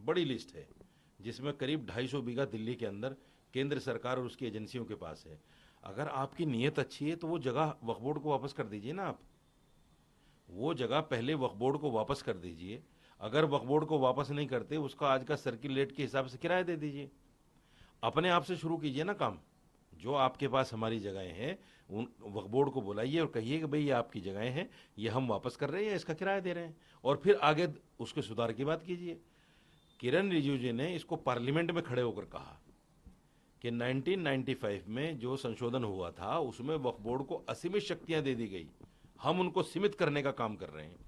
बड़ी लिस्ट है जिसमें करीब 250 बीघा दिल्ली के अंदर केंद्र सरकार और उसकी एजेंसियों के पास है। अगर आपकी नीयत अच्छी है तो वो जगह वक्फ बोर्ड को वापस कर दीजिए ना आप। वो जगह पहले वक्फ बोर्ड को वापस कर दीजिए। अगर वक्फ बोर्ड को वापस नहीं करते, उसका आज का सर्किल रेट के हिसाब से किराया दे दीजिए। अपने आप से शुरू कीजिए ना काम। जो आपके पास हमारी जगहें हैं, उन वक्फ बोर्ड को बुलाइए और कहिए कि भाई ये आपकी जगहें हैं, ये हम वापस कर रहे हैं, इसका किराया दे रहे हैं, और फिर आगे उसके सुधार की बात कीजिए। किरण रिजिजू जी ने इसको पार्लियामेंट में खड़े होकर कहा कि 1995 में जो संशोधन हुआ था उसमें वक्फ बोर्ड को असीमित शक्तियां दे दी गई, हम उनको सीमित करने का काम कर रहे हैं।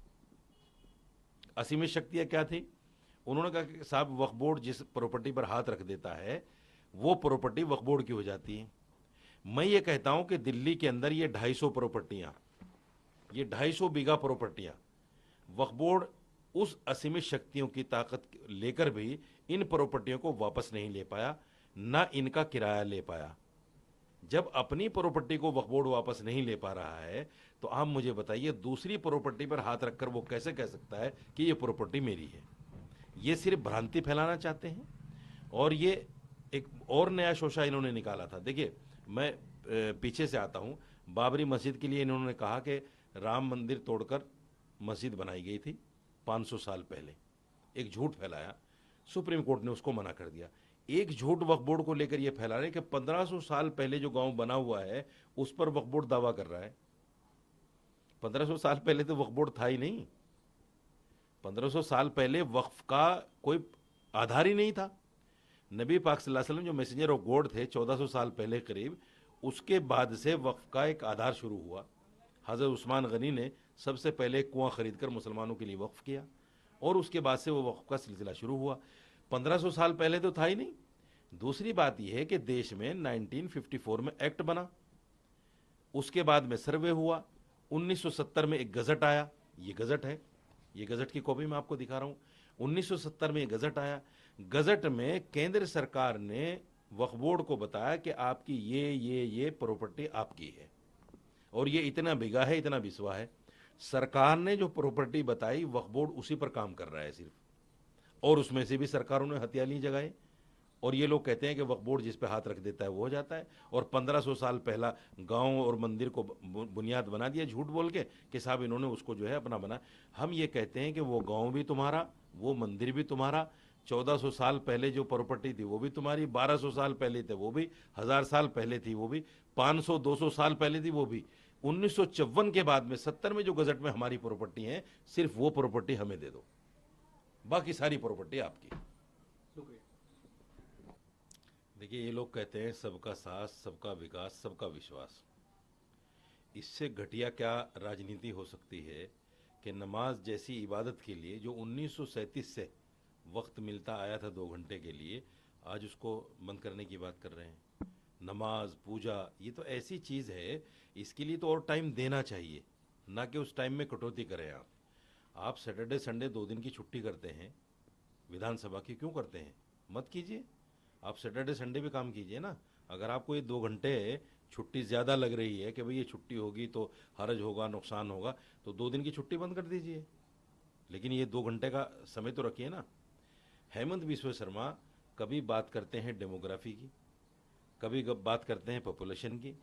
असीमित शक्तियां क्या थी? उन्होंने कहा कि साहब वक्फ बोर्ड जिस प्रॉपर्टी पर हाथ रख देता है वो प्रॉपर्टी वक्फ बोर्ड की हो जाती है। मैं ये कहता हूं कि दिल्ली के अंदर ये 250 प्रॉपर्टियां, ये 250 बीघा प्रॉपर्टियां, वक्फ बोर्ड उस असीमित शक्तियों की ताकत लेकर भी इन प्रॉपर्टियों को वापस नहीं ले पाया, ना इनका किराया ले पाया। जब अपनी प्रॉपर्टी को वक्फ बोर्ड वापस नहीं ले पा रहा है तो आप मुझे बताइए दूसरी प्रॉपर्टी पर हाथ रखकर वो कैसे कह सकता है कि ये प्रॉपर्टी मेरी है? ये सिर्फ भ्रांति फैलाना चाहते हैं। और ये एक और नया शोशा इन्होंने निकाला था। देखिए, मैं पीछे से आता हूं। बाबरी मस्जिद के लिए इन्होंने कहा कि राम मंदिर तोड़कर मस्जिद बनाई गई थी 500 साल पहले। एक झूठ फैलाया, सुप्रीम कोर्ट ने उसको मना कर दिया। एक झूठ वक्फ बोर्ड को लेकर यह फैला रहे कि 1500 साल पहले जो गांव बना हुआ है उस पर वक्फ बोर्ड दावा कर रहा है। 1500 साल पहले तो वक्फ बोर्ड था ही नहीं। 1500 साल पहले वक्फ का कोई आधार ही नहीं था। नबी पाक सल्लल्लाहु अलैहि वसल्लम जो मैसेंजर ऑफ गॉड थे 1400 साल पहले करीब, उसके बाद से वक्फ का एक आधार शुरू हुआ। हज़रत उस्मान गनी ने सबसे पहले कुआं खरीद कर मुसलमानों के लिए वक्फ किया और उसके बाद से वो वक्फ का सिलसिला शुरू हुआ। 1500 साल पहले तो था ही नहीं। दूसरी बात यह है कि देश में 1954 में एक्ट बना, उसके बाद में सर्वे हुआ, 1970 में एक गजट आया। ये गजट है, ये गजट की कॉपी मैं आपको दिखा रहा हूं। 1970 में एक गजट आया। गजट में केंद्र सरकार ने वक्फ बोर्ड को बताया कि आपकी ये प्रॉपर्टी आपकी है और ये इतना बिगा है, इतना बिस्वा है। सरकार ने जो प्रॉपर्टी बताई वक्फ बोर्ड उसी पर काम कर रहा है सिर्फ, और उसमें से भी सरकारों ने हथियाली जगाए। और ये लोग कहते हैं कि वक्फ बोर्ड जिस पे हाथ रख देता है वो हो जाता है। और 1500 साल पहला गांव और मंदिर को बुनियाद बना दिया झूठ बोल के कि साहब इन्होंने उसको जो है अपना बना। हम ये कहते हैं कि वो गांव भी तुम्हारा, वो मंदिर भी तुम्हारा, 1400 साल पहले जो प्रॉपर्टी थी वो भी तुम्हारी, 1200 साल पहले थे वो भी, 1000 साल पहले थी वो भी, 500 200 साल पहले थी वो भी। 1954 के बाद में 70 में जो गजट में हमारी प्रॉपर्टी है, सिर्फ वो प्रॉपर्टी हमें दे दो, बाकी सारी प्रॉपर्टी आपकी। देखिए, ये लोग कहते हैं सबका साथ, सबका विकास, सबका विश्वास। इससे घटिया क्या राजनीति हो सकती है कि नमाज जैसी इबादत के लिए जो 1937 से वक्त मिलता आया था 2 घंटे के लिए, आज उसको बंद करने की बात कर रहे हैं। नमाज, पूजा, ये तो ऐसी चीज़ है, इसके लिए तो और टाइम देना चाहिए, ना कि उस टाइम में कटौती करें। आप सैटरडे संडे 2 दिन की छुट्टी करते हैं विधानसभा की, क्यों करते हैं? मत कीजिए। आप सैटरडे संडे भी काम कीजिए ना। अगर आपको ये 2 घंटे छुट्टी ज़्यादा लग रही है कि भाई ये छुट्टी होगी तो हर्ज होगा, नुकसान होगा, तो 2 दिन की छुट्टी बंद कर दीजिए, लेकिन ये 2 घंटे का समय तो रखिए ना। हेमंत बिस्वा शर्मा कभी बात करते हैं डेमोग्राफी की, कभी बात करते हैं पॉपुलेशन की,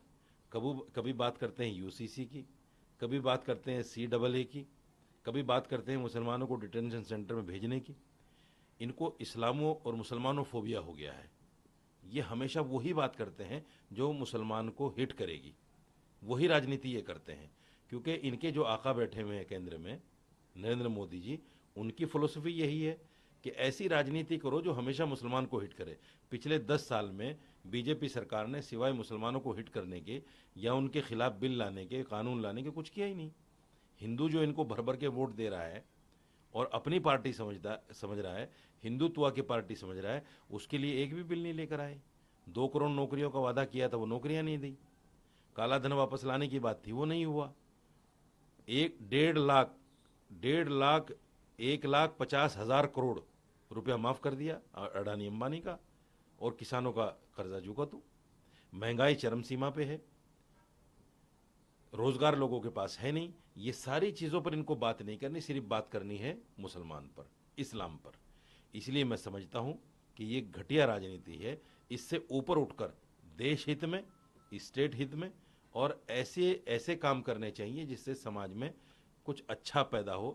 कभी बात करते हैं यूसीसी की, कभी बात करते हैं CAA की, कभी बात करते हैं मुसलमानों को डिटेंशन सेंटर में भेजने की। इनको इस्लामों और मुसलमानों फोबिया हो गया है। ये हमेशा वही बात करते हैं जो मुसलमान को हिट करेगी, वही राजनीति ये करते हैं। क्योंकि इनके जो आका बैठे हुए हैं केंद्र में, नरेंद्र मोदी जी, उनकी फिलोसफी यही है कि ऐसी राजनीति करो जो हमेशा मुसलमान को हिट करे। पिछले 10 साल में बीजेपी सरकार ने सिवाय मुसलमानों को हिट करने के या उनके खिलाफ बिल लाने के, कानून लाने के, कुछ किया ही नहीं। हिंदू जो इनको भर भर के वोट दे रहा है और अपनी पार्टी समझ रहा है, हिंदुत्व की पार्टी समझ रहा है, उसके लिए एक भी बिल नहीं लेकर आए। 2 करोड़ नौकरियों का वादा किया था, वो नौकरियां नहीं दी। काला धन वापस लाने की बात थी, वो नहीं हुआ। 1,50,000 करोड़ रुपया माफ कर दिया अडानी अंबानी का, और किसानों का कर्जा चुका। महंगाई चरम सीमा पे है, रोजगार लोगों के पास है नहीं। ये सारी चीजों पर इनको बात नहीं करनी, सिर्फ बात करनी है मुसलमान पर, इस्लाम पर। इसलिए मैं समझता हूं कि ये घटिया राजनीति है। इससे ऊपर उठकर देश हित में, स्टेट हित में और ऐसे ऐसे काम करने चाहिए जिससे समाज में कुछ अच्छा पैदा हो,